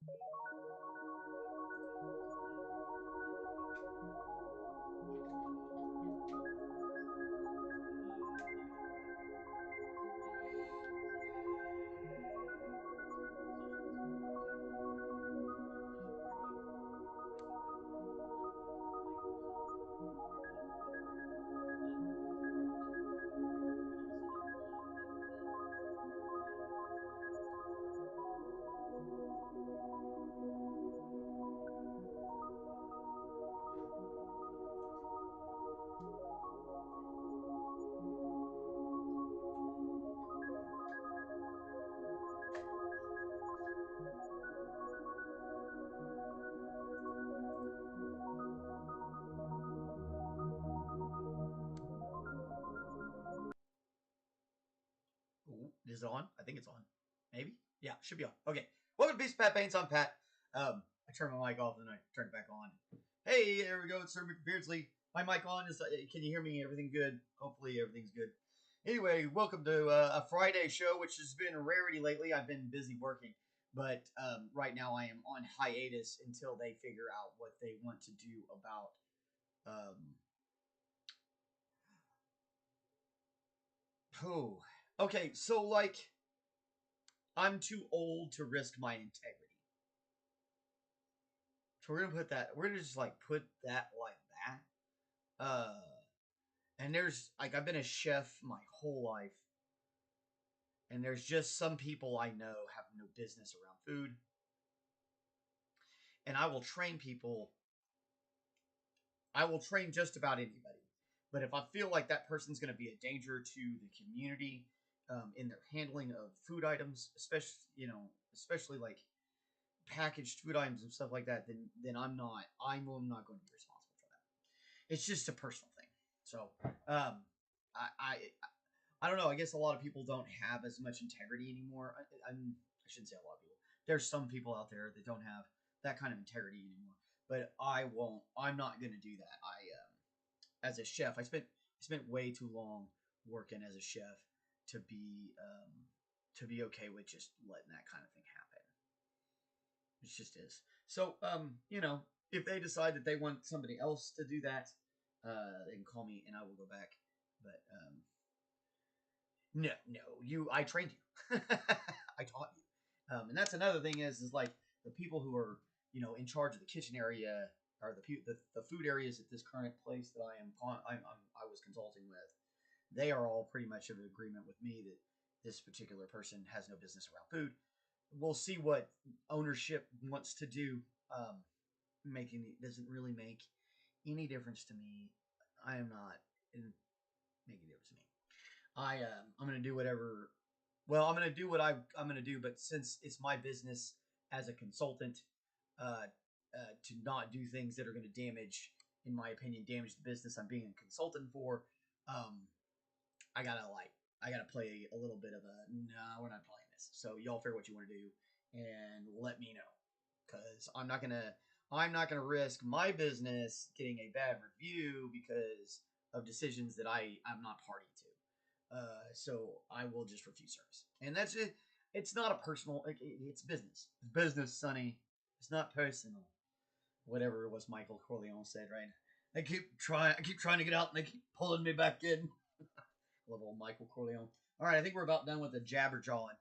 Ooh, is it on? I think it's on. Maybe? Yeah, should be on. Okay. Welcome to Beast Pat Paints. I'm Pat. I turned my mic off and I turned it back on. Hey, there we go. It's Sir McBeardsly. My mic on is. Can you hear me? Everything good? Hopefully, everything's good. Anyway, welcome to a Friday show, which has been a rarity lately. I've been busy working, but right now I am on hiatus until they figure out what they want to do about. Oh, okay. So like, I'm too old to risk my integrity. So we're gonna put that. We're gonna just like put that like that. And there's like I've been a chef my whole life, and there's just some people I know have no business around food, and I will train people. I will train just about anybody, but if I feel like that person's gonna be a danger to the community, in their handling of food items, especially like packaged food items and stuff like that, then I'm not going to be responsible for that. It's just a personal thing. So I don't know. I guess a lot of people don't have as much integrity anymore. I shouldn't say a lot of people. There's some people out there that don't have that kind of integrity anymore. But I won't. I'm not going to do that. As a chef, I spent way too long working as a chef to be okay with just letting that kind of thing happen. It just is. So, if they decide that they want somebody else to do that, they can call me and I will go back. But no, I trained you. I taught you. And that's another thing is like the people who are in charge of the kitchen area or the food areas at this current place that I was consulting with. They are all pretty much of an agreement with me that this particular person has no business around food. We'll see what ownership wants to do. Making it doesn't really make any difference to me. I am not making a difference to me. I'm gonna do whatever. Well, I'm gonna do what I'm gonna do, but since it's my business as a consultant, to not do things that are gonna damage, in my opinion, damage the business I'm being a consultant for, um, I gotta play a little bit of a nah, we're not playing this. So y'all figure what you want to do and let me know, because I'm not gonna risk my business getting a bad review because of decisions that I'm not party to. So I will just refuse service, and that's it. It's not a personal. It's business. It's business, Sonny. It's not personal. Whatever it was Michael Corleone said, right? I keep trying to get out, and they keep pulling me back in. Little old Michael Corleone. All right, I think we're about done with the jabber jawing.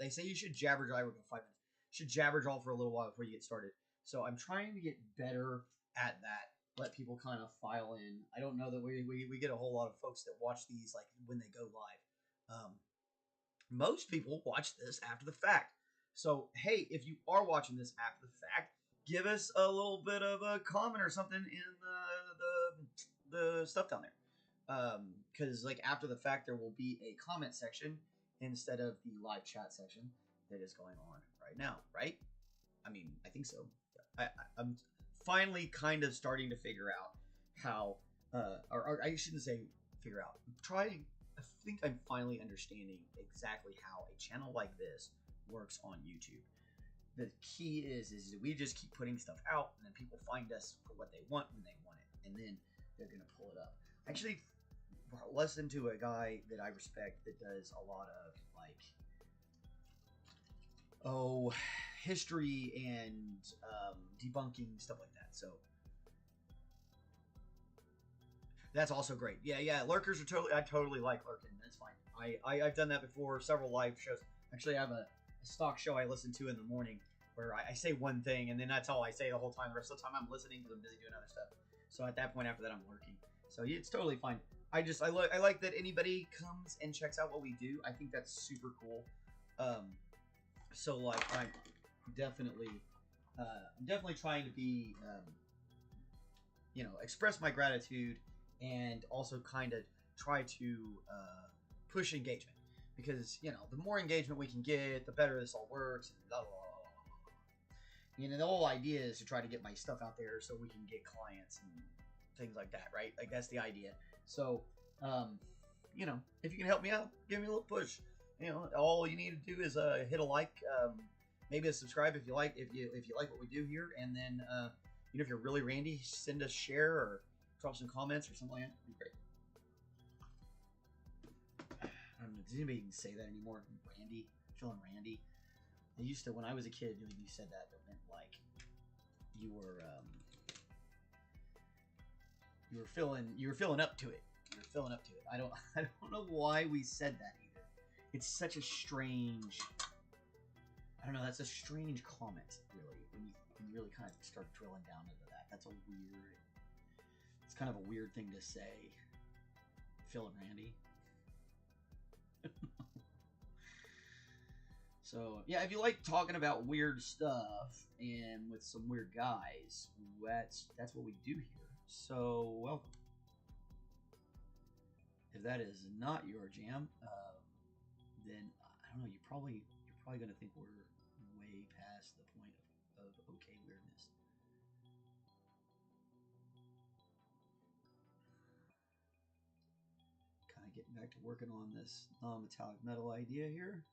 They say you should jabber jaw. We're going 5 minutes. You should jabber jaw for a little while before you get started. So I'm trying to get better at that. Let people kind of file in. I don't know that we get a whole lot of folks that watch these like when they go live. Most people watch this after the fact. So hey, if you are watching this after the fact, give us a little bit of a comment or something in the stuff down there. Because like after the fact, there will be a comment section instead of the live chat section that is going on right now, right? I mean, I think so. I'm finally kind of starting to figure out how, or I shouldn't say figure out. I think I'm finally understanding exactly how a channel like this works on YouTube. The key is we just keep putting stuff out, and then people find us for what they want when they want it, and then they're gonna pull it up. Actually, listen to a guy that I respect that does a lot of like, history and debunking stuff like that. So that's also great. Yeah. Lurkers are totally. I totally like lurking. That's fine. I've done that before. Several live shows. Actually, I have a stock show I listen to in the morning where I say one thing and then that's all I say the whole time. The rest of the time I'm listening because I'm busy doing other stuff. So at that point, after that, I'm lurking. So yeah, it's totally fine. I like that anybody comes and checks out what we do. I think that's super cool. So like I'm definitely trying to be express my gratitude and also kind of try to push engagement, because the more engagement we can get, the better this all works. And blah, blah, blah. The whole idea is to try to get my stuff out there so we can get clients and things like that, right? Like that's the idea. So, if you can help me out, give me a little push. All you need to do is hit a like, maybe a subscribe if you like what we do here, and then if you're really randy, send us share or drop some comments or something like that. It'd be great. I don't know. Does anybody even say that anymore? Randy, feeling randy. I used to, when I was a kid, when you said that, it meant like you were feeling up to it. You were feeling up to it. I don't know why we said that either. It's such a strange. I don't know. That's a strange comment, really. When you really kind of start drilling down into that, that's a weird. It's kind of a weird thing to say. Feeling randy. So yeah, if you like talking about weird stuff and with some weird guys, that's what we do here. So welcome. If that is not your jam, then I don't know. You're probably gonna think we're way past the point of okay weirdness. Kind of getting back to working on this non-metallic metal idea here.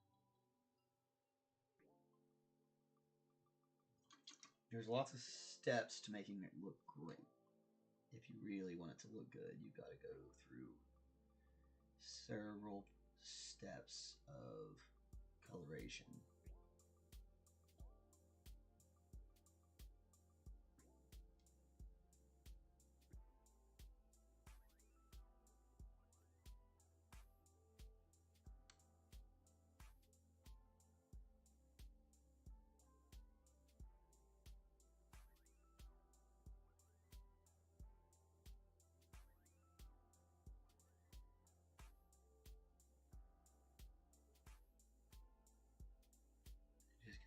There's lots of steps to making it look great. If you really want it to look good, you've got to go through several steps of coloration.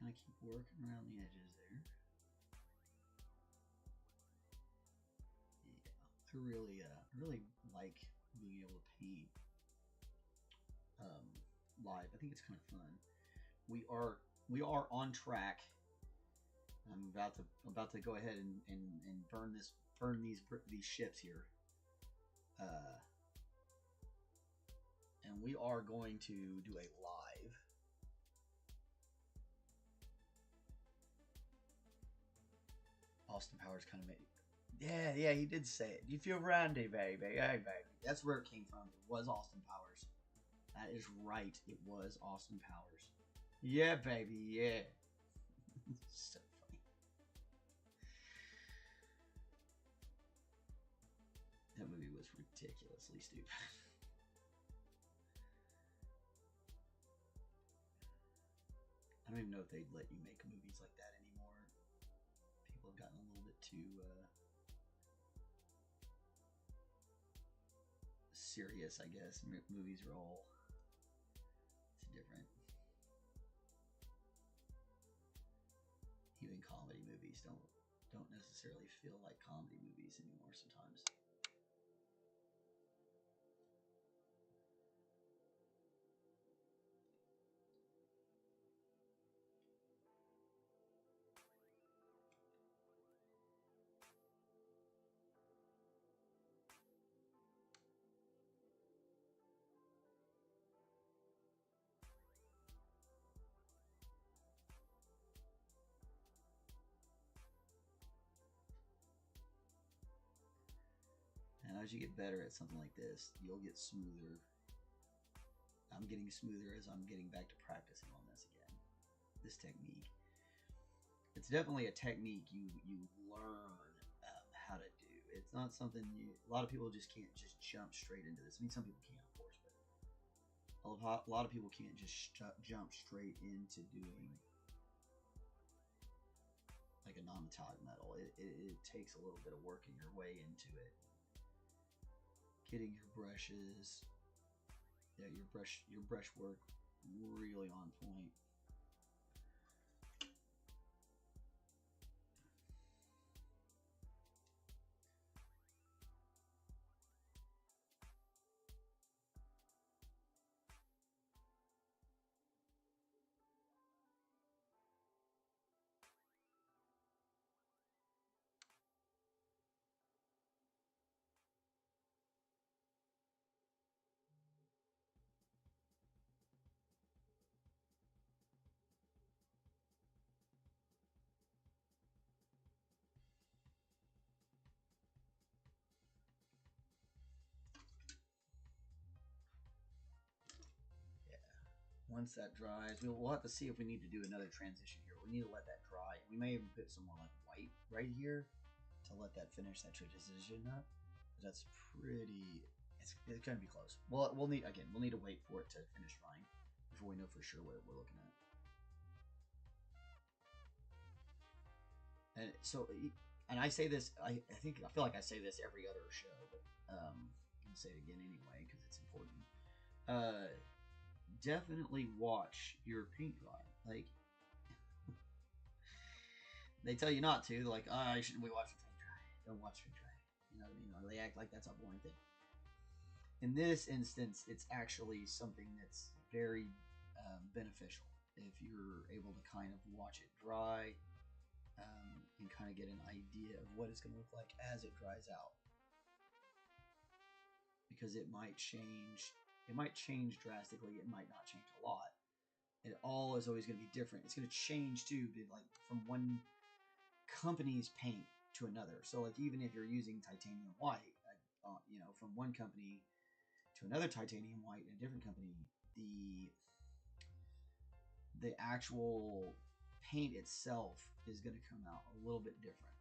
Kind of keep working around the edges there. Yeah, I really like being able to paint live. I think it's kind of fun. We are on track. I'm about to go ahead and burn these ships here. And we are going to do a live. Austin Powers kind of made it. Yeah, he did say it. You feel randy, baby. Hey, baby. That's where it came from. It was Austin Powers. That is right. It was Austin Powers. Yeah, baby, yeah. So funny. That movie was ridiculously stupid. I don't even know if they'd let you make movies like that anymore. People have gotten a little bit too serious, I guess. Movies are all different. Even comedy movies don't necessarily feel like comedy movies anymore sometimes. And as you get better at something like this, you'll get smoother. I'm getting smoother as I'm getting back to practicing on this again. This technique. it's definitely a technique you learn how to do. It's not something a lot of people just can't just jump straight into this. I mean, some people can, of course, but a lot of people can't just jump straight into doing like a non-metallic metal. It takes a little bit of working your way into it, getting your brushes, your brush work really on point. Once that dries, we'll have to see if we need to do another transition here. We need to let that dry. We may even put some more like white right here to let that finish that transition up. That's pretty. It's gonna be close. Well, we'll need to wait for it to finish drying before we know for sure what we're looking at. And so, and I say this, I feel like I say this every other show, but I'm gonna say it again anyway because it's important. Definitely watch your paint dry. Like they tell you not to. They're like, shouldn't we watch your paint dry? Don't watch paint dry. You know what I mean? Or they act like that's a boring thing. In this instance, it's actually something that's very beneficial if you're able to kind of watch it dry and kind of get an idea of what it's going to look like as it dries out. Because it might change. It might change drastically. It might not change a lot. It all is always going to be different. It's going to change too, like from one company's paint to another. So like even if you're using titanium white, from one company to another titanium white in a different company, the actual paint itself is going to come out a little bit different.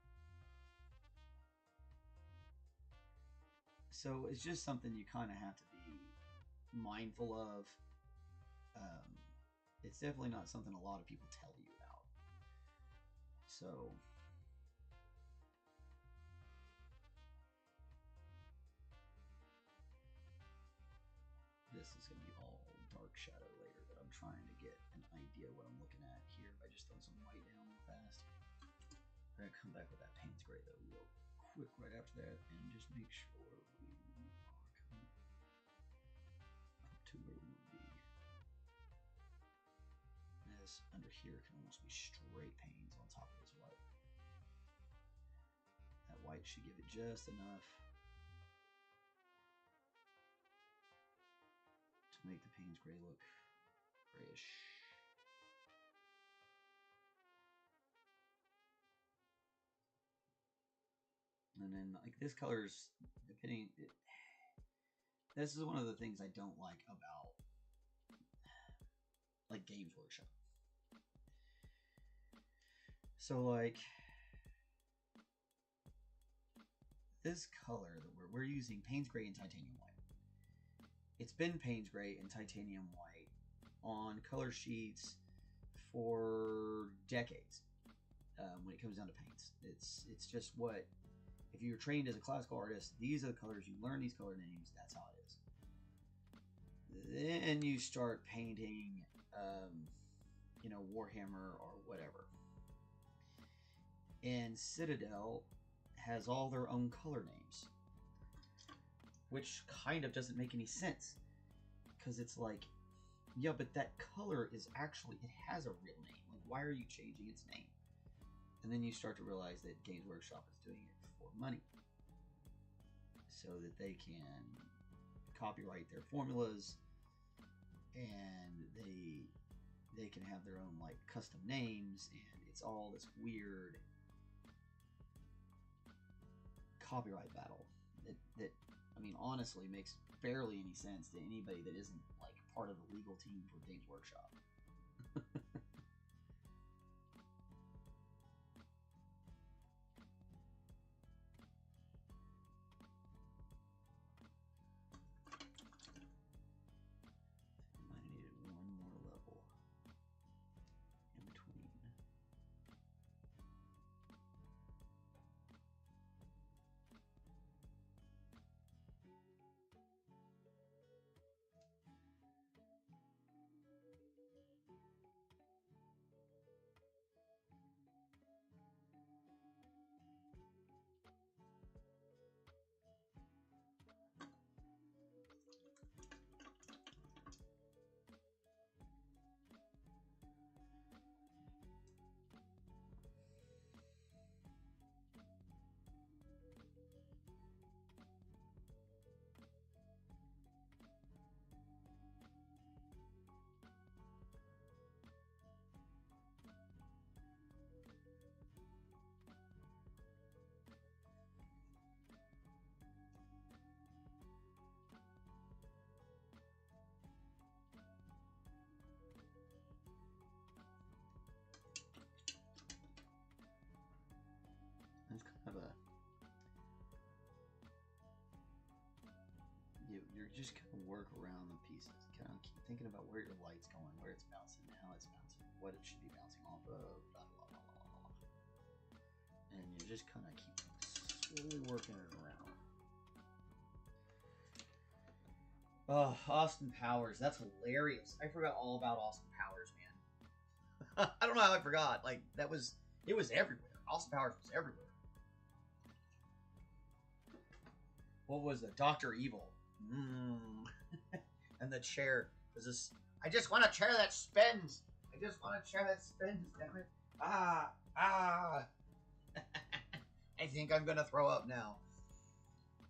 So it's just something you kind of have to be mindful of. It's definitely not something a lot of people tell you about. So this is going to be all dark shadow later, but I'm trying to get an idea what I'm looking at here by just throwing some white down real fast. We're going to come back with that Payne's Gray though real quick right after that and just make sure we are coming up to where we want to be. This under here can almost be straight Payne's on top of this white. That white should give it just enough to make the Payne's Gray look grayish. And then like this color's depending. This is one of the things I don't like about like Games Workshop. So like this color that we're using Payne's Gray and titanium white. It's been Payne's Gray and titanium white on color sheets for decades. When it comes down to paints, it's just what, if you're trained as a classical artist, these are the colors, you learn these color names, that's how it is. Then you start painting, Warhammer or whatever. And Citadel has all their own color names, which kind of doesn't make any sense. Because it's like, yeah, but that color is actually, it has a real name. Like, why are you changing its name? And then you start to realize that Games Workshop is doing it for money, so that they can copyright their formulas, and they can have their own like custom names, and it's all this weird copyright battle that I mean honestly makes barely any sense to anybody that isn't like part of the legal team for Games Workshop. just kind of work around the pieces. Kind of keep thinking about where your light's going, where it's bouncing, how it's bouncing, what it should be bouncing off of, blah, blah, blah, blah, blah. And you just kind of keep slowly working it around. Oh, Austin Powers. That's hilarious. I forgot all about Austin Powers, man. I don't know how I forgot. Like, it was everywhere. Austin Powers was everywhere. What was it? Dr. Evil. And the chair was this. I just want a chair that spins. I just want a chair that spins, damn it. I think I'm gonna throw up now.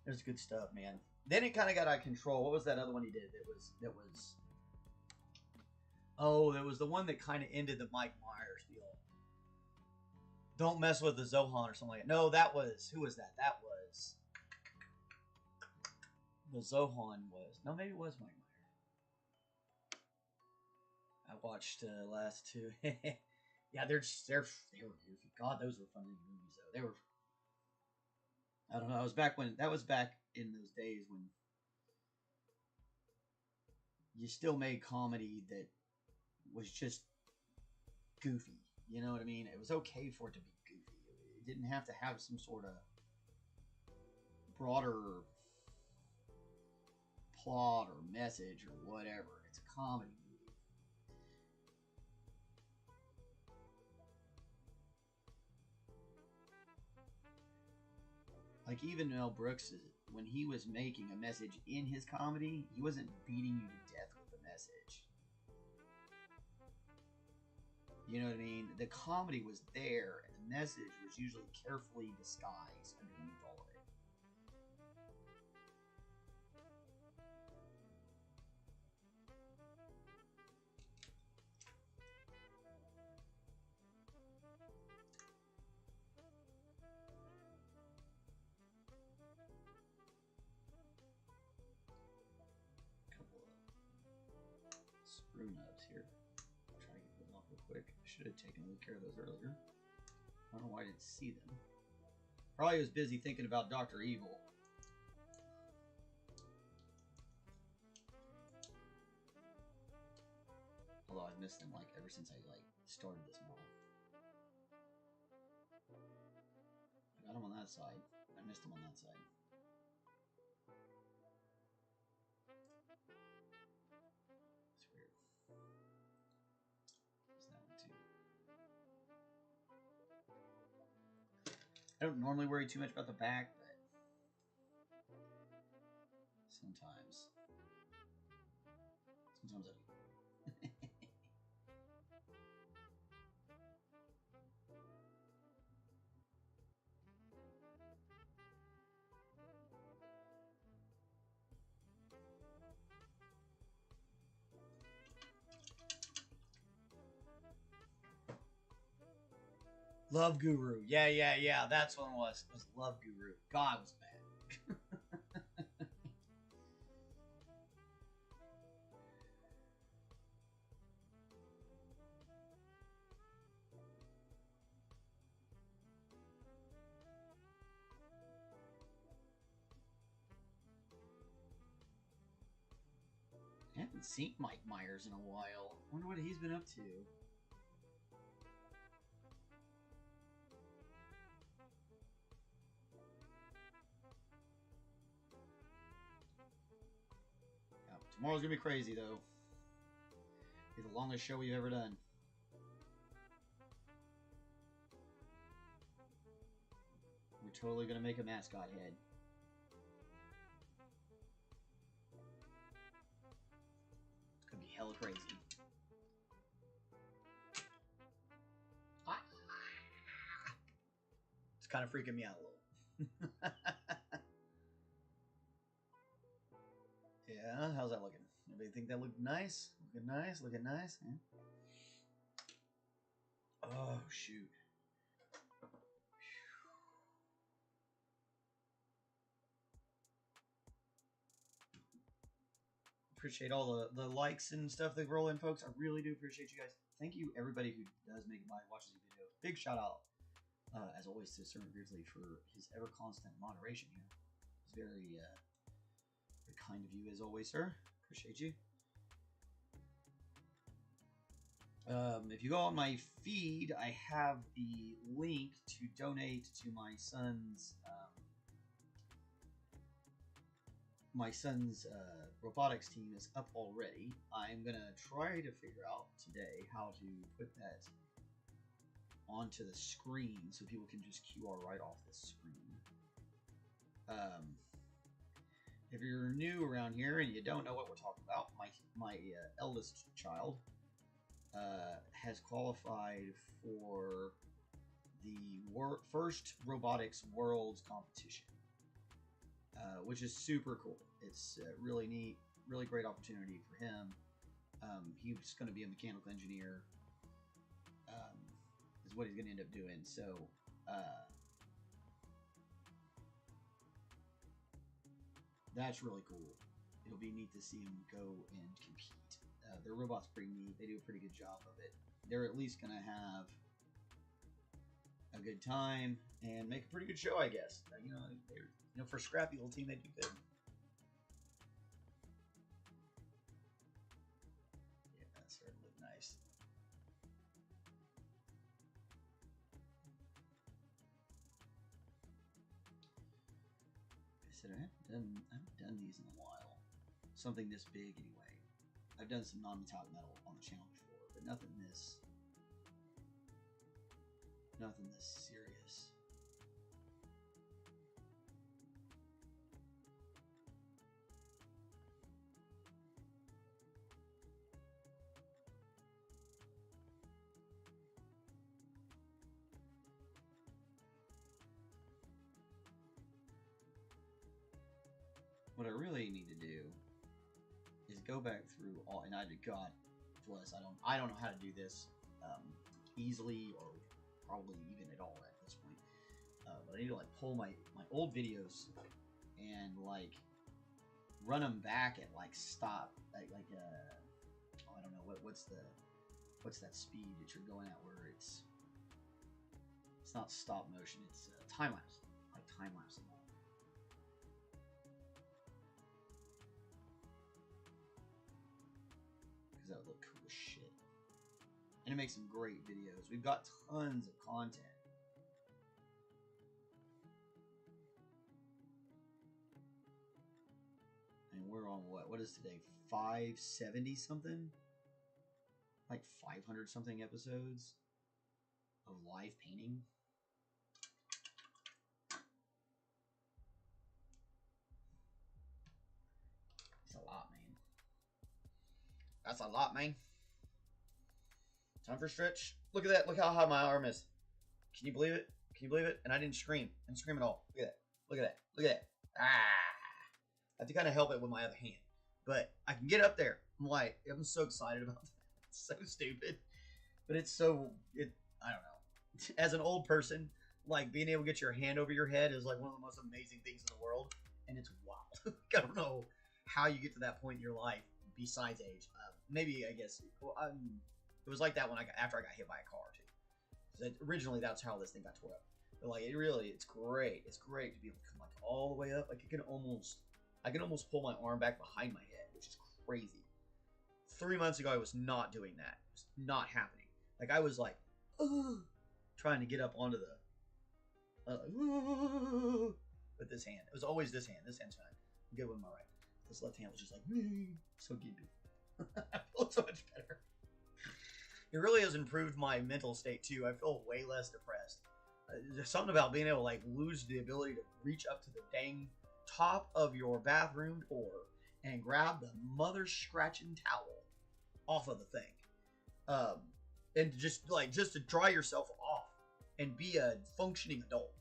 There's good stuff, man. Then it kind of got out of control. What was that other one he did? That was. Oh, that was the one that kind of ended the Mike Myers deal. Don't mess with the Zohan or something like that. No, that was, who was that? That was. The Zohan was. No, maybe it was Mike Myers. I watched last two. Yeah, they were goofy. God, those were funny movies though. They were. I don't know. That was back in those days when you still made comedy that was just goofy. You know what I mean? It was okay for it to be goofy. It didn't have to have some sort of broader plot or message or whatever. It's a comedy movie. Like even Mel Brooks, when he was making a message in his comedy, he wasn't beating you to death with the message. You know what I mean? The comedy was there, and the message was usually carefully disguised underneath all of it. A couple of screw nubs here. Try to get them off real quick. I should have taken good care of those earlier. I don't know why I didn't see them. Probably was busy thinking about Dr. Evil. Although I've missed them like ever since I started this model. I got them on that side. I missed them on that side. It's weird. There's that one too. I don't normally worry too much about the back, but sometimes I do. Love Guru. Yeah. That's what it was. It was Love Guru. God, it was bad. I haven't seen Mike Myers in a while. I wonder what he's been up to. Yeah, tomorrow's gonna be crazy though. Be the longest show we've ever done. We're totally gonna make a mascot head. It's gonna be hella crazy. It's kind of freaking me out a little. Yeah, how's that looking? Anybody think that looked nice? Looking nice? Looking nice? Yeah. Oh, shoot. Appreciate all the likes and stuff that roll in, folks. I really do appreciate you guys. Thank you, everybody who does make it by, watches the video. Big shout out, as always, to Sir McBeardsly for his ever constant moderation here. He's very kind of you as always, sir. Appreciate you. If you go on my feed, I have the link to donate to my son's robotics team is up already. I'm gonna try to figure out today how to put that onto the screen so people can just QR right off the screen. If you're new around here and you don't know what we're talking about, my eldest child has qualified for the first robotics worlds competition, which is super cool. It's really neat, really great opportunity for him. He's going to be a mechanical engineer, is what he's going to end up doing. So that's really cool. It'll be neat to see him go and compete. Their robot's pretty neat. They do a pretty good job of it. They're at least going to have a good time and make a pretty good show, I guess. For a scrappy little team, they do good. Yeah, that started to look nice. I said I haven't done these in a while. Something this big, anyway. I've done some non-metallic metal on the channel before, but nothing this serious. What I really need to do is go back through all, and God bless, I don't know how to do this easily or probably even at all at this point. But I need to like pull my old videos and like run them back at like stop, I don't know what's that speed that you're going at where it's not stop motion, it's time lapse, like time lapse them all. Because that would look cool as shit. And it makes some great videos. We've got tons of content. And we're on what is today? 570 something? Like 500 something episodes of live painting. It's a lot, man. That's a lot, man. Time for a stretch. Look at that. Look how high my arm is. Can you believe it? Can you believe it? And I didn't scream. I didn't scream at all. Look at that. Look at that. Look at that. Ah! I have to kind of help it with my other hand. But I can get up there. I'm so excited about that. It's so stupid. But it's so, I don't know. As an old person, like being able to get your hand over your head is like one of the most amazing things in the world. And it's wild. I don't know how you get to that point in your life besides age. Maybe, I guess, it was like that after I got hit by a car too. Originally, that's how this thing got tore up. But like, it's great. It's great to be able to come like all the way up. Like I can almost pull my arm back behind my head, which is crazy. 3 months ago, I was not doing that. It was not happening. Like I was like, trying to get up onto the, with this hand. It was always this hand. This hand's fine. I'm good with my right. This left hand was just like, so gimpy. I feel so much better. It really has improved my mental state too. I feel way less depressed. There's something about being able to like lose the ability to reach up to the dang top of your bathroom door and grab the mother scratching towel off of the thing, and just to dry yourself off and be a functioning adult.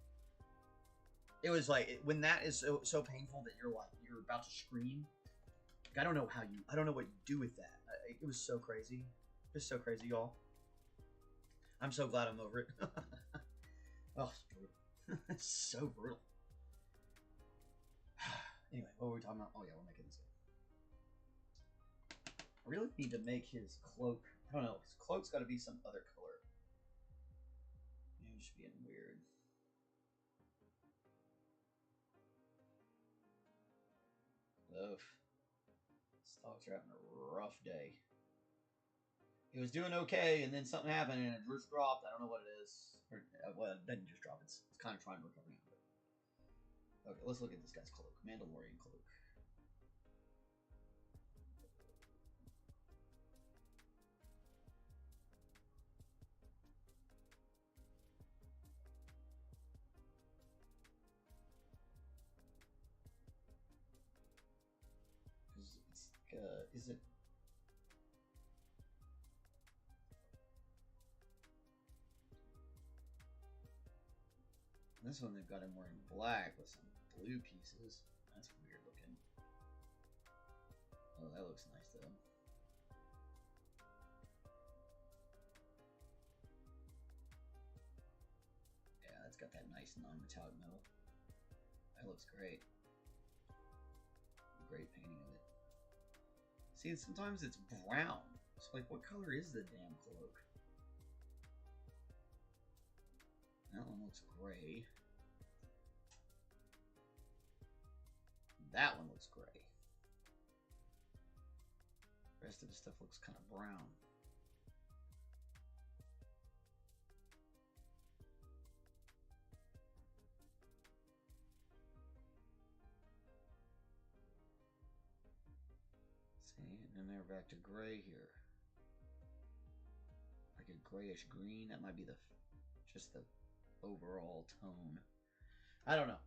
It was like when that is so painful that you're about to scream. Like, I don't know what you do with that. It was so crazy. It's so crazy, y'all. I'm so glad I'm over it. Oh, it's brutal. It's so brutal. Anyway, what were we talking about? Oh yeah, we're making this good. I really need to make his cloak. I don't know. His cloak's got to be some other color. Maybe it's just being weird. Ugh. Dogs are having a rough day. It was doing okay, and then something happened, and it just dropped. I don't know what it is. Or, well, it didn't just drop. It's kind of trying to recover now. Okay, let's look at this guy's cloak. Mandalorian cloak. Is it? This one they've got him wearing black with some blue pieces. That's weird looking. Oh, that looks nice though. Yeah, it's got that nice non-metallic metal. That looks great. Great painting of it. See, sometimes it's brown. It's like, what color is the damn cloak? That one looks gray. That one looks gray. The rest of the stuff looks kind of brown. See, and then they're back to gray here. Like a grayish green. That might be just the overall tone. I don't know.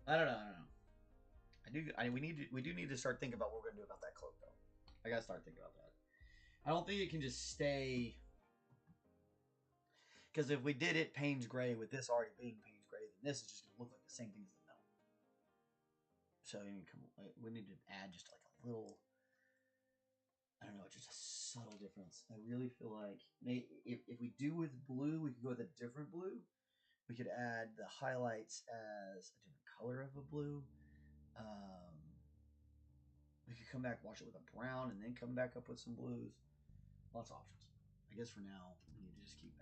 We do need to start thinking about what we're gonna do about that cloak though. I gotta start thinking about that. I don't think it can just stay, because if we did it Payne's gray with this already being Payne's gray, then this is just gonna look like the same thing as the metal. So we need to add just like a little, I don't know, just a subtle difference. I really feel like if we do with blue, we could go with a different blue. We could add the highlights as a different color of a blue. We could come back, wash it with a brown, and then come back up with some blues. Lots of options. I guess for now, we need to just keep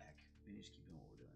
doing what we're doing.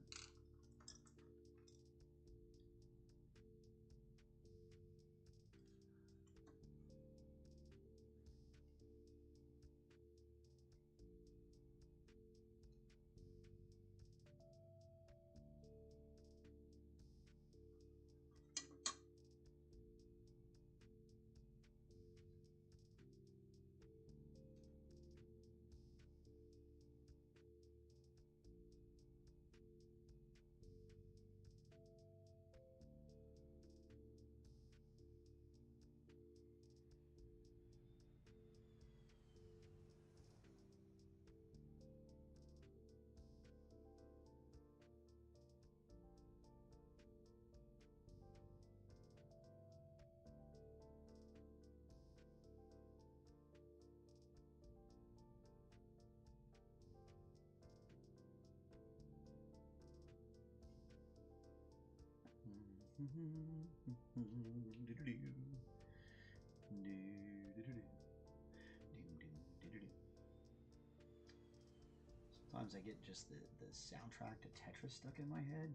Sometimes I get just the soundtrack to Tetris stuck in my head.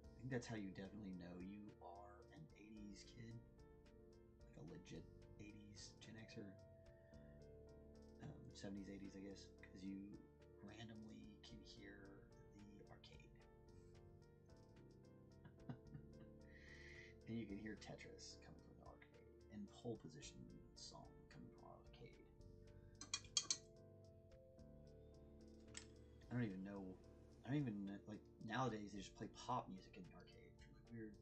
I think that's how you definitely know you are an 80s kid. Like a legit 80s Gen Xer. 70s, 80s, I guess. Because you randomly can hear the arcade. And you can hear Tetris coming from the arcade. And Pole Position song coming from our arcade. I don't even know, like, nowadays they just play pop music in the arcade. It's really weird.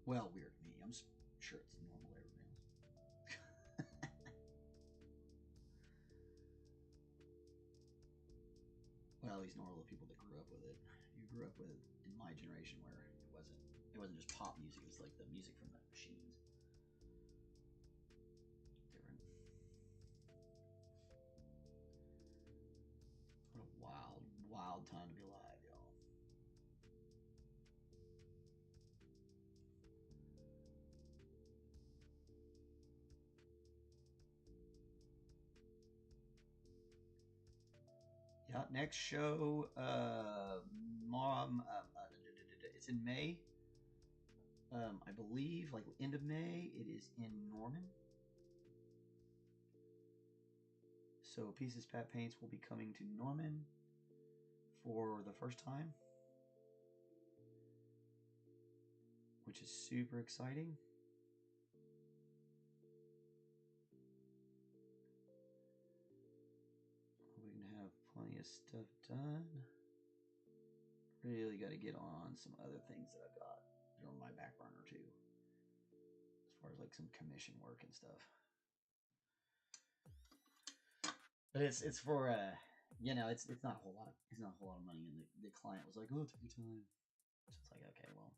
Well, weird to me. I'm sure it's normal to everybody else. Well, at least normal to people that grew up with it. You grew up with it in my generation where it wasn't just pop music, it was like the music from the machines. What a wild time to be alive, y'all. Yeah, next show, It's in May. I believe, like end of May, it is in Norman. So Pieces Pat Paints will be coming to Norman for the first time, which is super exciting. We're gonna have plenty of stuff done. Really got to get on some other things that I've got on my back burner too, as far as like some commission work and stuff. But it's for you know, it's not a whole lot. It's not a whole lot of money, and the client was like, "Oh, take your time." So it's like, okay, well,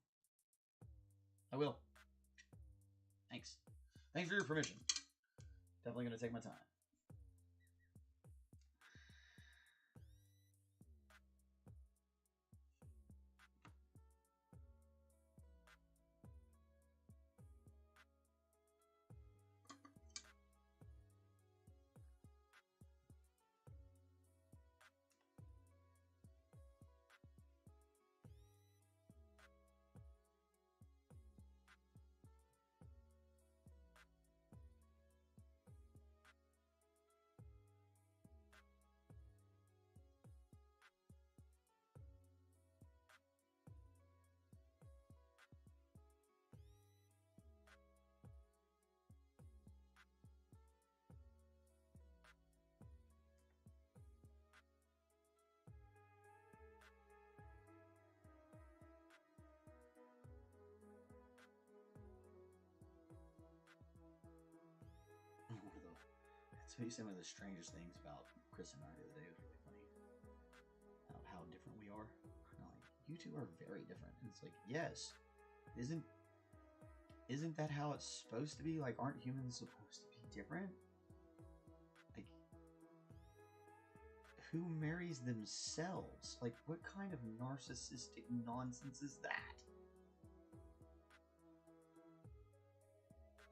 I will. Thanks for your permission. Definitely gonna take my time. I'll tell you some of the strangest things about Chris and I the other day. It was really funny about how different we are. Like, you two are very different. And it's like, yes, isn't that how it's supposed to be? Like, aren't humans supposed to be different? Like, who marries themselves? Like, what kind of narcissistic nonsense is that?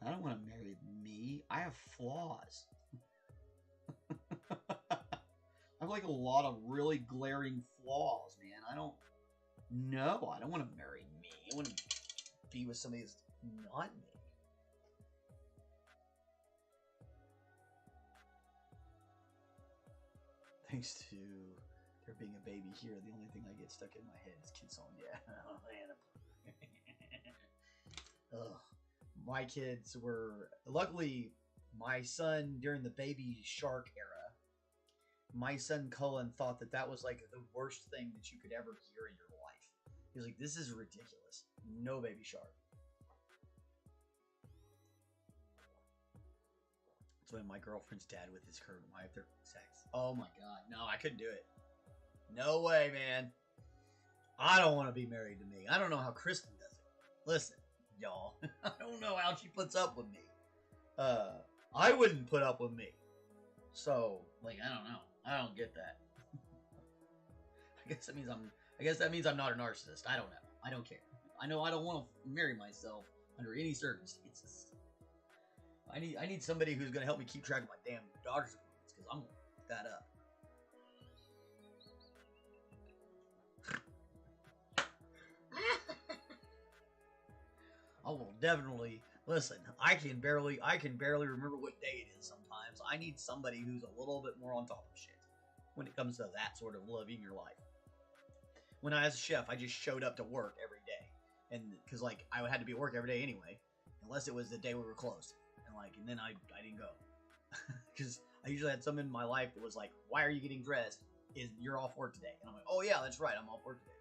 I don't want to marry me. I have flaws. I have like a lot of really glaring flaws, man. I don't want to marry me. I want to be with somebody that's not me. Thanks to there being a baby here, the only thing I get stuck in my head is Kid Song. Yeah. Oh, man. Ugh. My kids were, luckily, my son during the baby shark era, my son Cullen thought that was like the worst thing that you could ever hear in your life. He was like, this is ridiculous. No baby shark. That's when my girlfriend's dad with his current wife, they're sex. Oh my God. No, I couldn't do it. No way, man. I don't want to be married to me. I don't know how Kristen does it. Listen, y'all. I don't know how she puts up with me. I wouldn't put up with me. So, like, I don't know. I don't get that. I guess that means I'm not a narcissist. I don't know. I don't care. I know I don't want to marry myself under any circumstances. I need somebody who's gonna help me keep track of my damn daughter's appointments, because I'm gonna fuck that up. I will definitely listen. I can barely remember what day it is sometimes. I need somebody who's a little bit more on top of shit when it comes to that sort of living your life. When I was a chef, I just showed up to work every day, and because like I had to be at work every day anyway, unless it was the day we were closed, and then I didn't go because I usually had someone in my life that was like, "Why are you getting dressed? You're off work today?" And I'm like, "Oh yeah, that's right, I'm off work today."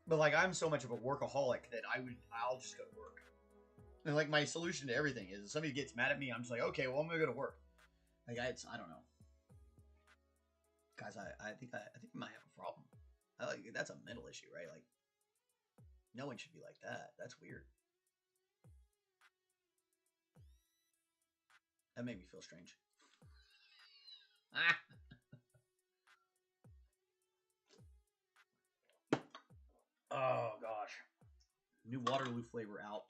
But like I'm so much of a workaholic that I'll just go to work. And like my solution to everything is if somebody gets mad at me, I'm just like, okay, well I'm gonna go to work. Like I don't know. Guys, I think I might have a problem. That's a mental issue, right? Like no one should be like that. That's weird. That made me feel strange. Oh gosh. New Waterloo flavor out.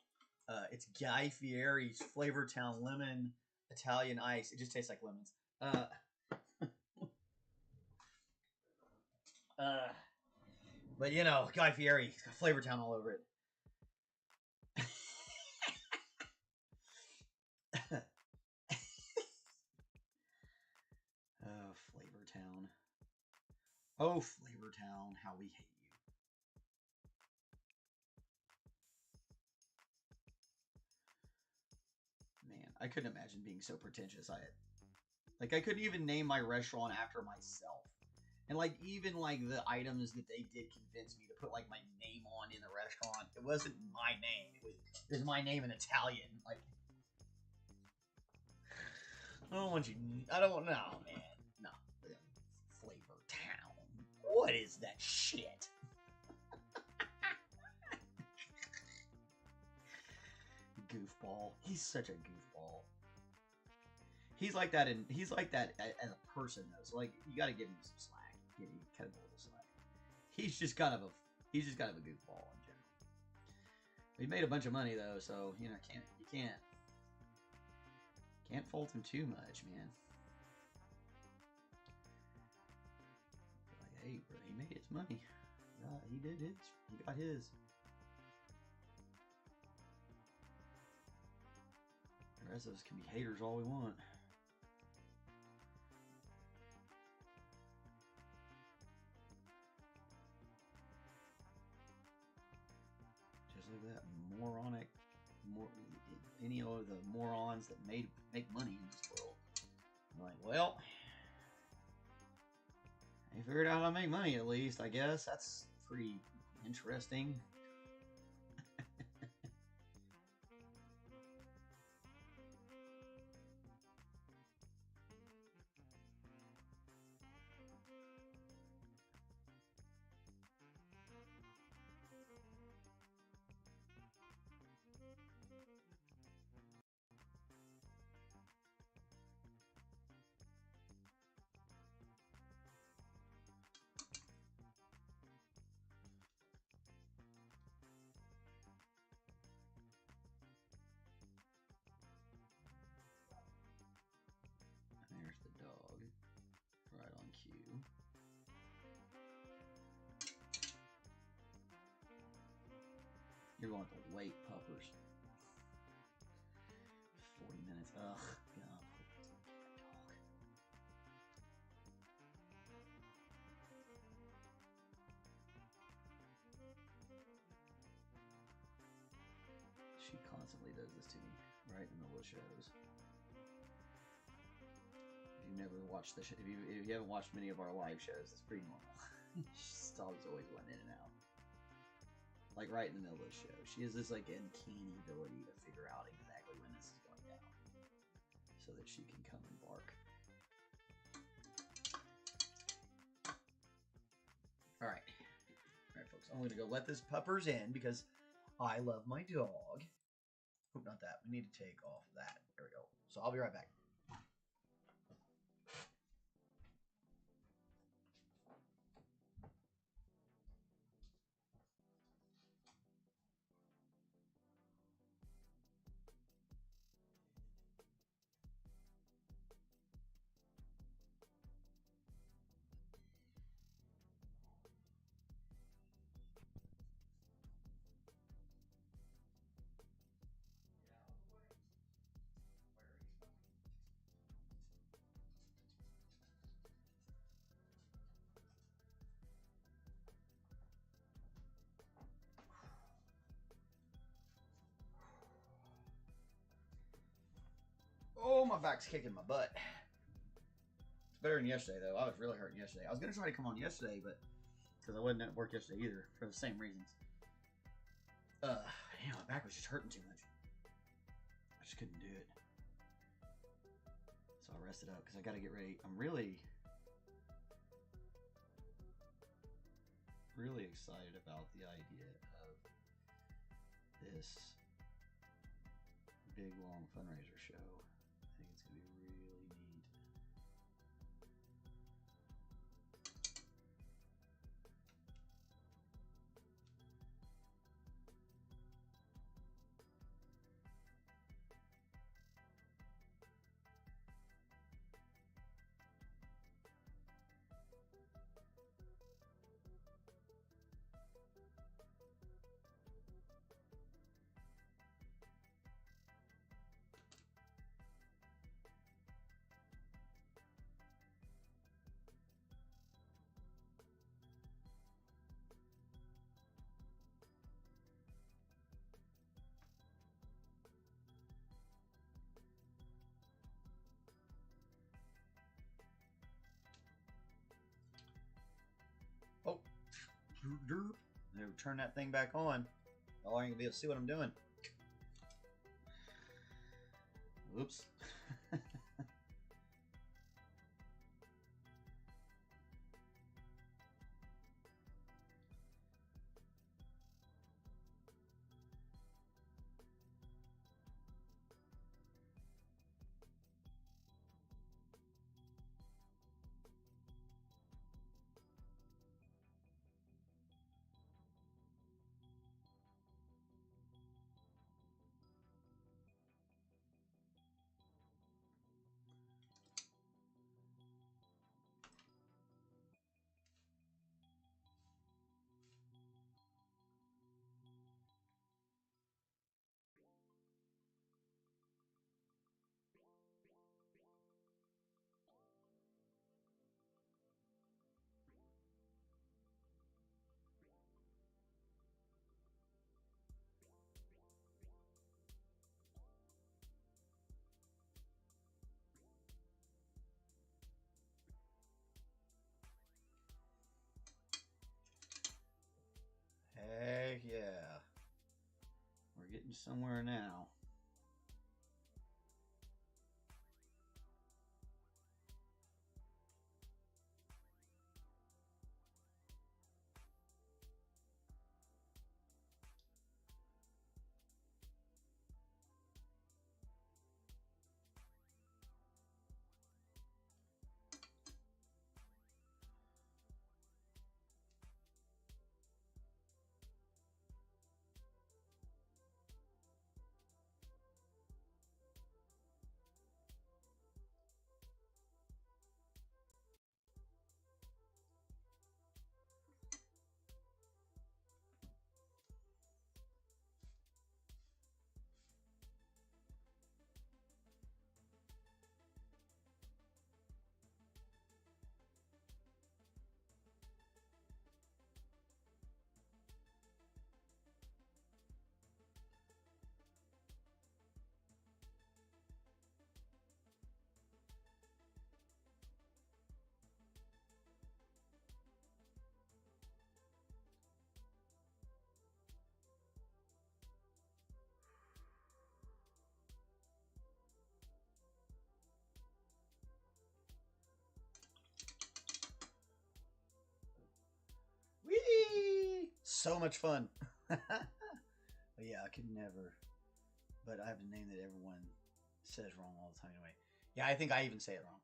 It's Guy Fieri's Flavor Town Lemon Italian Ice. It just tastes like lemons. But you know, Guy Fieri, he's got Flavor Town all over it. Oh, Flavor Town. Oh, Flavor Town, how we hate you. Man, I couldn't imagine being so pretentious. I couldn't even name my restaurant after myself. And like even like the items that they did convince me to put like my name on in the restaurant, it wasn't my name. It was my name in Italian. Like I don't want you. I don't want. No, man. No. Flavor Town. What is that shit? Goofball. He's such a goofball. He's like that as a person though. So like you got to give him some slack. Give him kind of a little slack. He's just kind of a goofball in general. He made a bunch of money though, so you know you can't fault him too much, man. Like, hey, bro, he made his money. Yeah, he did his. He got his. The rest of us can be haters all we want. Just look at that moronic, any of the morons that make money in this world. I'm like, well, I figured out how to make money at least, I guess. That's pretty interesting. There's the dog, right on cue. You're going to wait, puppers. 40 minutes. Ugh, God. She constantly does this to me, right in the middle of shows. If you've never watched the show, if you haven't watched many of our live shows, it's pretty normal. She's always went in and out. Like right in the middle of the show. She has this like uncanny ability to figure out exactly when this is going down. So that she can come and bark. Alright. Alright folks, I'm gonna go let this puppers in because I love my dog. Oh, not that. We need to take off that. There we go. So I'll be right back. Oh, my back's kicking my butt. It's better than yesterday, though. I was really hurting yesterday. I was going to try to come on yesterday, but because I wasn't at work yesterday either, for the same reasons. Damn, my back was just hurting too much. I just couldn't do it. So I rested up because I got to get ready. I'm really excited about the idea of this big, long fundraiser show. I think it's going to be really neat. turn that thing back on. Y'all ain't gonna be able to see what I'm doing. Oops. Heck yeah. We're getting somewhere now. Whee! So much fun. But yeah, I could never. But I have a name that everyone says wrong all the time anyway. Yeah, I think I even say it wrong.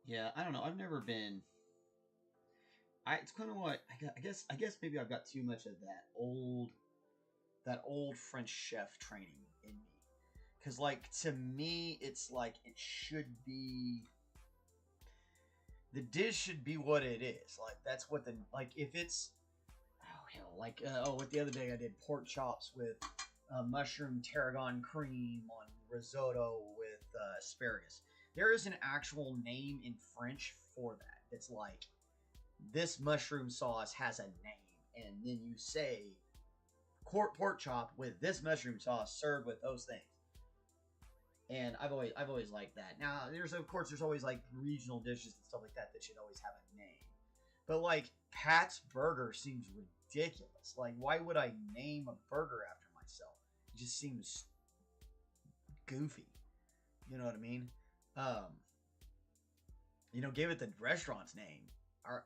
Yeah, I don't know. I've never been. It's kind of what I guess maybe I've got too much of that old French chef training in me. Because like to me, it's like it should be. The dish should be what it is. Like that's what the like if it's. Oh hell, like what the other day I did pork chops with mushroom tarragon cream on risotto with asparagus. There is an actual name in French for that. It's like this mushroom sauce has a name, and then you say pork chop with this mushroom sauce served with those things. And I've always liked that. Now there's always like regional dishes and stuff like that should always have a name. But like Pat's Burger seems ridiculous. Like why would I name a burger after myself? It just seems goofy. You know what I mean? Give it the restaurant's name. Or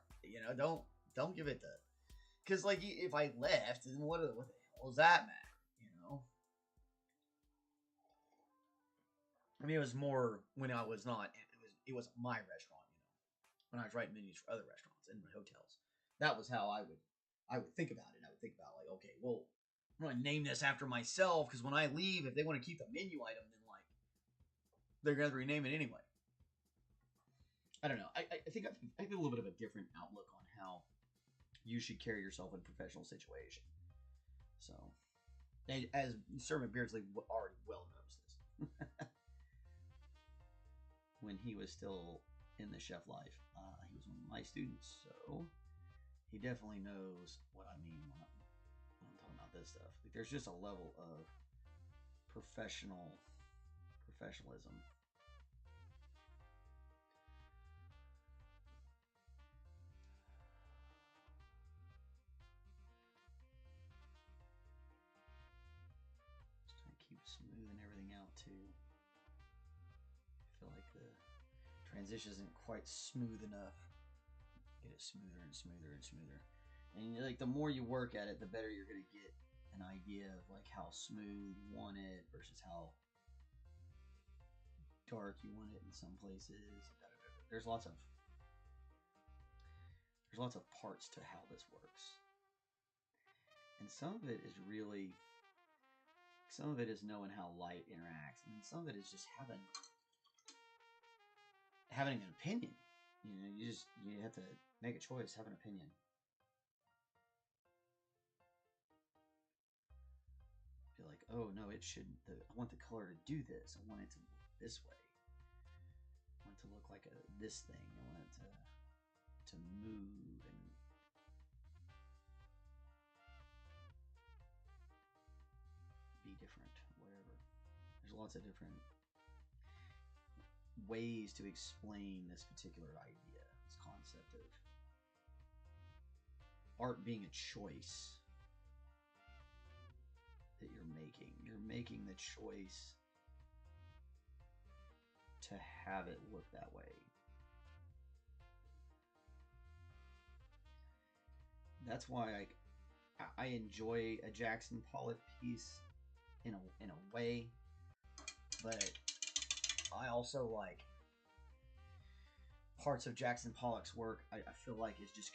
don't give it the because like if I left, then what the hell does that matter? I mean, it was more when I was not. It was my restaurant. When I was writing menus for other restaurants and hotels. That was how I would think about it. I would think about like, okay, well, I'm gonna name this after myself because when I leave, if they want to keep the menu item, then like they're gonna rename it anyway. I don't know. I think I have a little bit of a different outlook on how you should carry yourself in a professional situation. So, as Sir McBeardsly already well knows this. When he was still in the chef life, he was one of my students, so he definitely knows what I mean when I'm talking about this stuff. Like, there's just a level of professionalism. Just trying to keep smoothing everything out too. I feel like the transition isn't quite smooth enough. Get it smoother and smoother and smoother. And like the more you work at it, the better you're gonna get an idea of like how smooth you want it versus how dark you want it in some places. There's lots of parts to how this works, and some of it is knowing how light interacts, and some of it is just having an opinion. You know, you have to make a choice, have an opinion. Feel like, oh no, it shouldn't. I want the color to do this. I want it to look this way. I want it to look like this thing. I want it to move and be different. Whatever. There's lots of different ways to explain this particular idea, this concept of art being a choice that you're making. You're making the choice to have it look that way. That's why I enjoy a Jackson Pollock piece in a way, but I also like parts of Jackson Pollock's work. I feel like it's just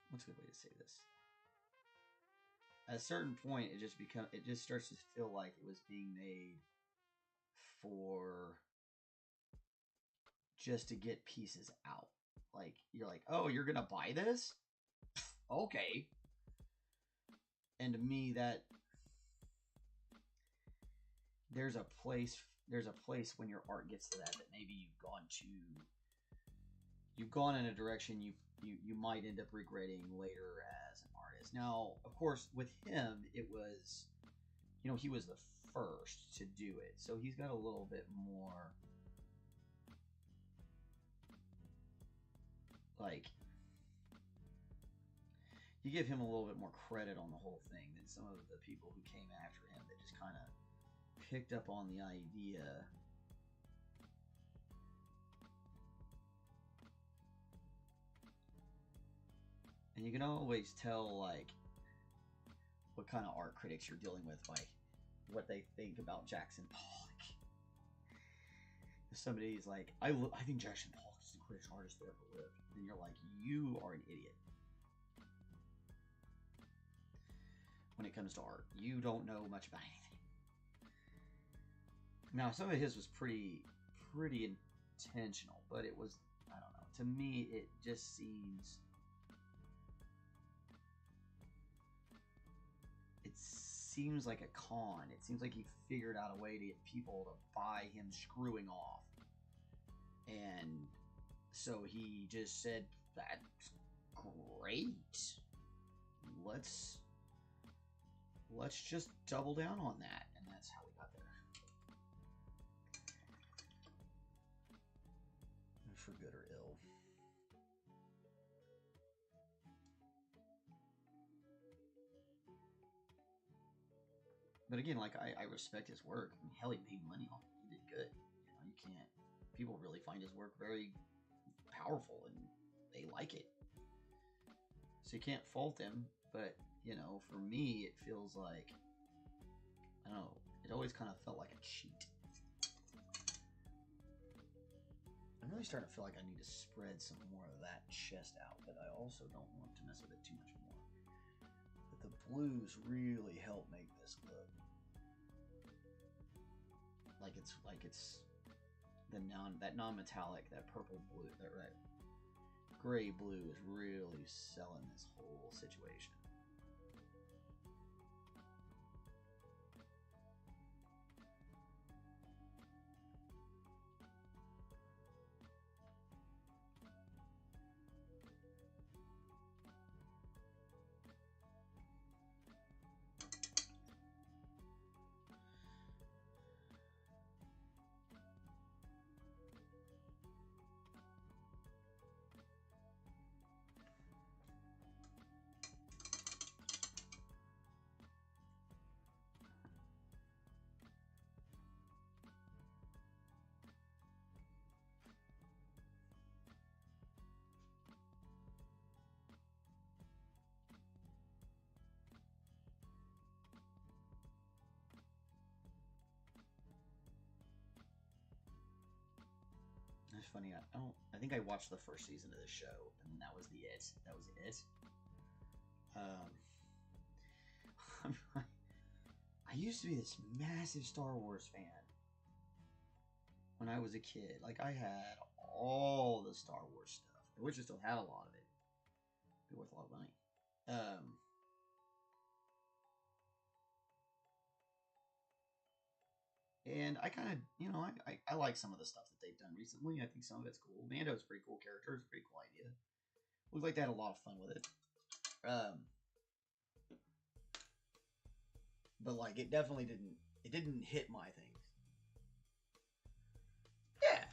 what's a good way to say this? At a certain point, it just starts to feel like it was being made for just to get pieces out. Like, you're like, oh, you're gonna buy this? Okay. And to me, that there's a place when your art gets to that maybe you've gone in a direction you might end up regretting later as an artist. Now, of course, with him, it was, you know, he was the first to do it, so he's got a little bit more, like, you give him a little bit more credit on the whole thing than some of the people who came after him that just kind of picked up on the idea. And you can always tell, like, what kind of art critics you're dealing with by what they think about Jackson Pollock. If somebody's like, I think Jackson Pollock is the greatest artist that ever lived, then you're like, you are an idiot. When it comes to art, you don't know much about anything. Now, some of his was pretty intentional, but it was, I don't know. To me, it just seems, like a con. It seems like he figured out a way to get people to buy him screwing off. And so he just said, that's great. Let's just double down on that. And that's how we got there. For good or ill. But again, like, I respect his work. I mean, hell, he made money off it. He did good. You know, you can't. People really find his work very powerful, and they like it. So you can't fault him. But, you know, for me, it feels like, I don't know, it always kind of felt like a cheat. I'm really starting to feel like I need to spread some more of that chest out, but I also don't want to mess with it too much more. But the blues really help make this look like it's that non-metallic, that purple blue, that gray blue is really selling this whole situation. It's funny. I don't. I think I watched the first season of this show, and that was it. That was it. I used to be this massive Star Wars fan when I was a kid. Like, I had all the Star Wars stuff. I wish I still had a lot of it. It'd be worth a lot of money. And I kind of, I like some of the stuff that they've done recently. I think some of it's cool. Mando's a pretty cool character. It's a pretty cool idea. Looks like they had a lot of fun with it. But like, it definitely didn't hit my things. Yeah.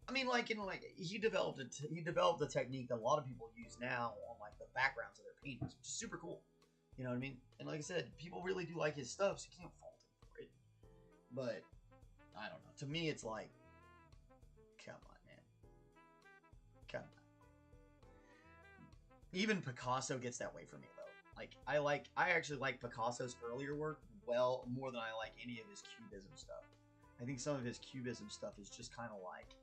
I mean, like, he developed a technique that a lot of people use now on like the backgrounds of their paintings, which is super cool. You know what I mean? And like I said, people really do like his stuff, so you can't fault him for it. But I don't know. To me, it's like, come on, man. Come on. Even Picasso gets that way for me, though. Like, I actually like Picasso's earlier work well more than I like any of his Cubism stuff. I think some of his Cubism stuff is just kind of like,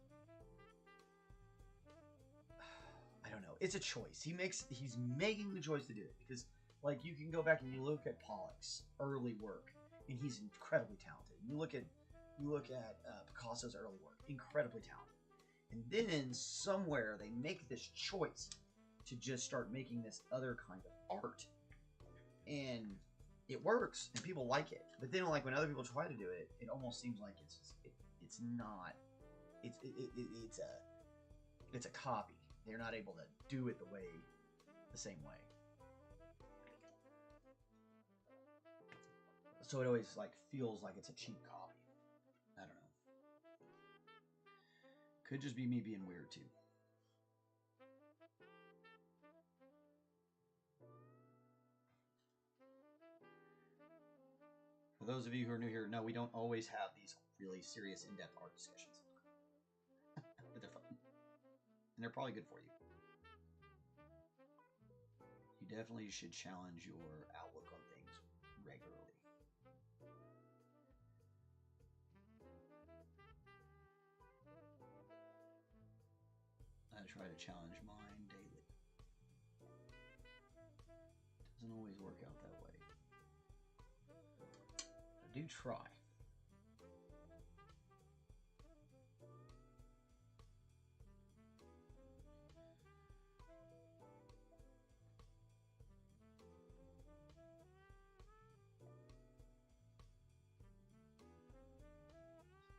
I don't know. It's a choice. He's making the choice to do it because, like, you can go back and you look at Pollock's early work, and he's incredibly talented. You look at Picasso's early work, incredibly talented. And then somewhere they make this choice to just start making this other kind of art, and it works, and people like it. But then, like, when other people try to do it, it almost seems like it's not. It's a copy. They're not able to do it the same way. So it always like feels like it's a cheap copy. I don't know. Could just be me being weird too. For those of you who are new here, no, we don't always have these really serious, in-depth art discussions. But they're fun. And they're probably good for you. You definitely should challenge your outlook on things regularly. I try to challenge mine daily. Doesn't always work out that way. I do try.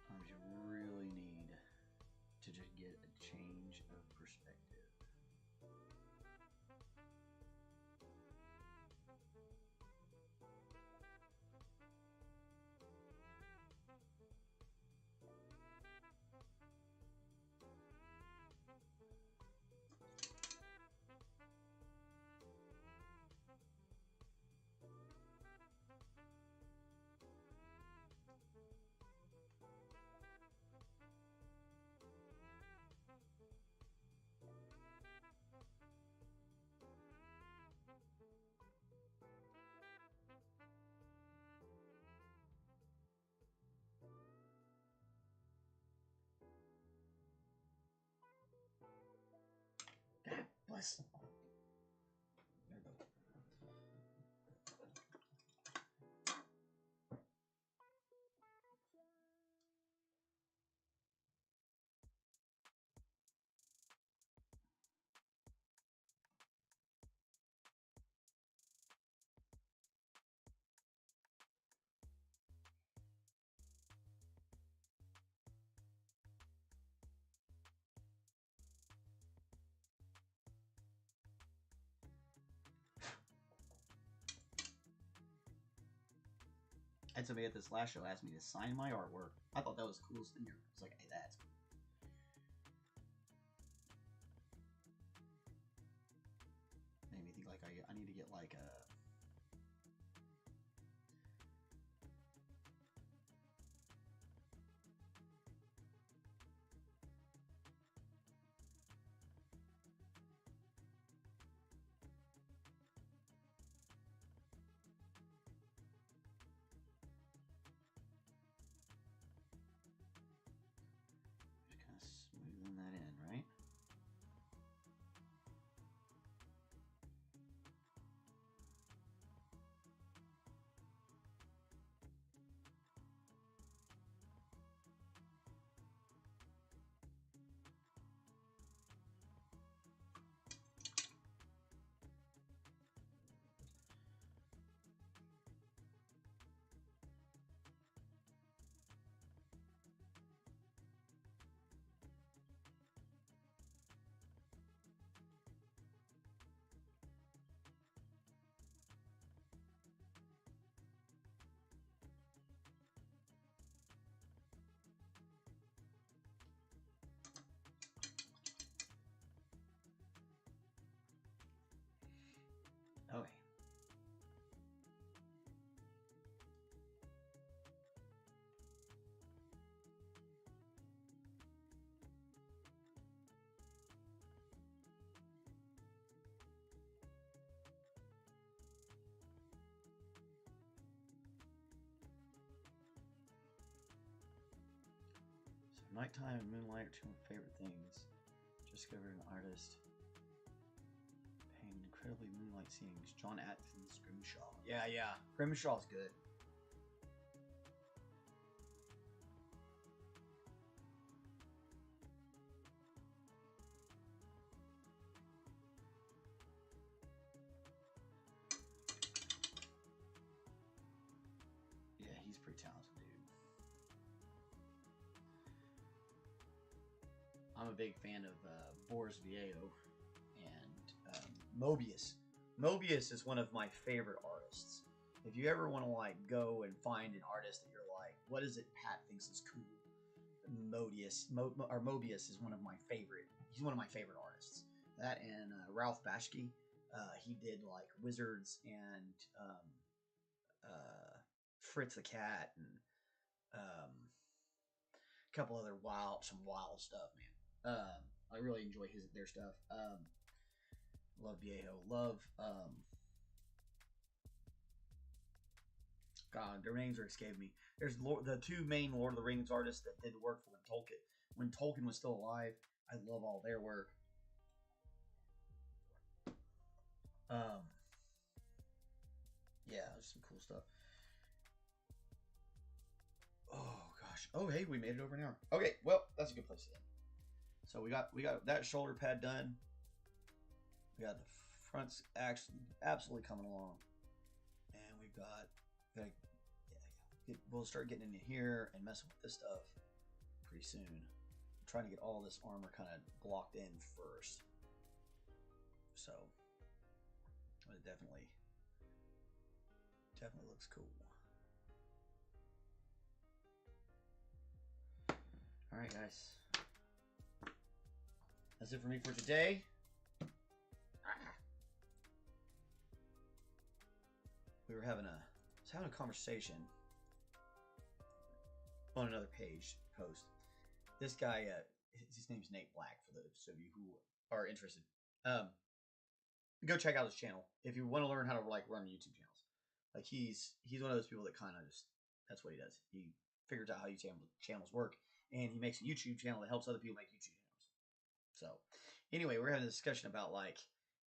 Sometimes you really need to just get a change of perspective. Bless. There we go. I had somebody at this last show ask me to sign my artwork. I thought that was the coolest thing ever. I was like, hey, that's cool. Made me think like I need to get like a Nighttime and moonlight are two of my favorite things. Just discovered an artist painting incredibly moonlight scenes. John Atkins, Grimshaw. Yeah, yeah. Grimshaw's good. Yeah, he's pretty talented, dude. I'm a big fan of Boris Viejo and Mobius. Mobius is one of my favorite artists. If you ever want to like go and find an artist that you're like, what is it Pat thinks is cool? Mobius is one of my favorite. He's one of my favorite artists. That and Ralph Bashki. He did like Wizards and Fritz the Cat and a couple other wild stuff, man. I really enjoy their stuff. Love Viejo. Love God, their names are escaping me. There's the two main Lord of the Rings artists that did work for when Tolkien was still alive. I love all their work. Yeah, there's some cool stuff. Oh gosh. Oh hey, we made it over an hour. Okay, well that's a good place to end. So we got that shoulder pad done. We got the fronts actually absolutely coming along, and we've got we'll start getting into here and messing with this stuff pretty soon. I'm trying to get all this armor kind of blocked in first, so it definitely looks cool. All right, guys, that's it for me for today. We were having a conversation on another post. This guy, his name's Nate Black. For those of you who are interested, go check out his channel if you want to learn how to like run YouTube channels. Like he's one of those people that kind of just that's what he does. He figures out how YouTube channels work, and he makes a YouTube channel that helps other people make YouTube channels. So, anyway, we're having a discussion about like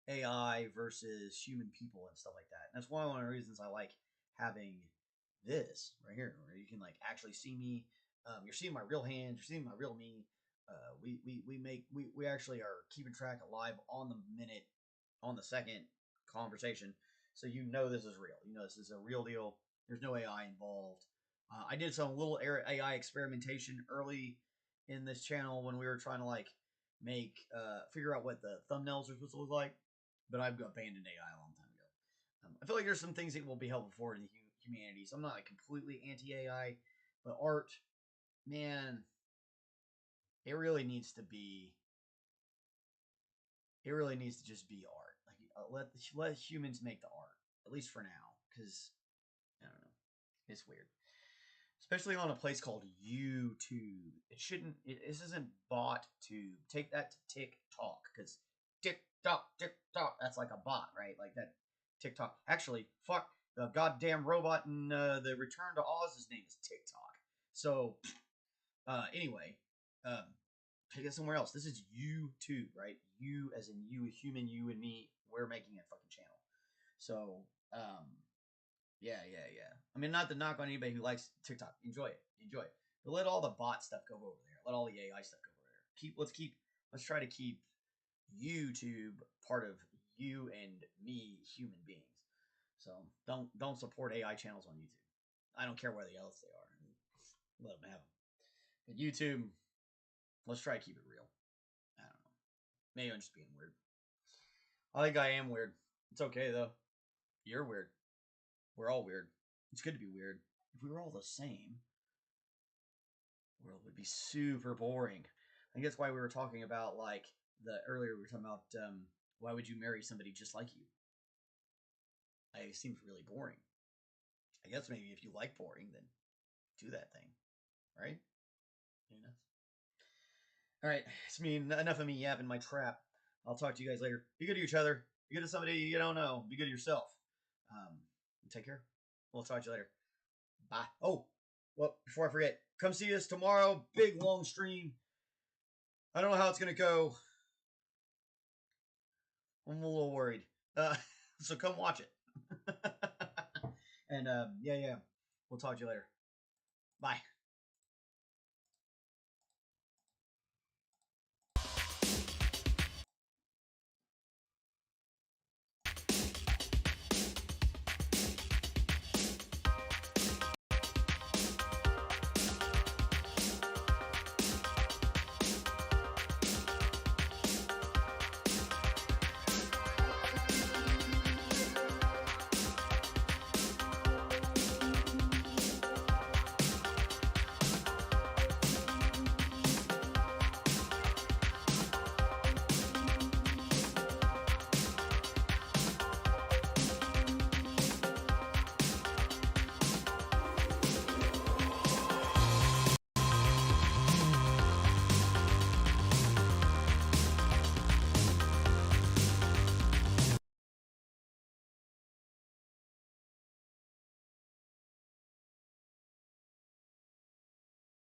AI versus human people and stuff like that. And that's one of the reasons I like having this right here, where you can like actually see me. You're seeing my real hands. You're seeing my real me. We actually are keeping track of live on the minute, on the second conversation, so you know this is real. You know this is a real deal. There's no AI involved. I did some little AI experimentation early in this channel when we were trying to like figure out what the thumbnails are supposed to look like, but I've abandoned AI a long time ago. I feel like there's some things that will be helpful for the humanity. So I'm not like completely anti-AI, but art, man, it really needs to just be art. Like let humans make the art, at least for now, because I don't know, it's weird. Especially on a place called YouTube. This isn't bot tube. Take that to TikTok, because TikTok, that's like a bot, right? Like that TikTok. Actually, fuck, the goddamn robot in the Return to Oz's name is TikTok. So, anyway, take it somewhere else. This is YouTube, right? You as in you, a human, you and me, we're making a fucking channel. So, yeah. I mean, not to knock on anybody who likes TikTok. Enjoy it. But let all the bot stuff go over there. Let all the AI stuff go over there. Let's try to keep YouTube part of you and me, human beings. So don't support AI channels on YouTube. I don't care where else they are. Let them have them. But YouTube, let's try to keep it real. I don't know. Maybe I'm just being weird. I think I am weird. It's okay though. You're weird. We're all weird. It's good to be weird. If we were all the same, the world would be super boring. I think that's why we were talking about like earlier we were talking about why would you marry somebody just like you? It seems really boring. I guess maybe if you like boring, then do that thing, right? You know. All right, it's me. Enough of me yapping my trap. I'll talk to you guys later. Be good to each other. Be good to somebody you don't know. Be good to yourself. Take care. We'll talk to you later. Bye. Oh, well, before I forget, come see us tomorrow. Big long stream. I don't know how it's gonna go. I'm a little worried. So come watch it. And yeah, we'll talk to you later. Bye.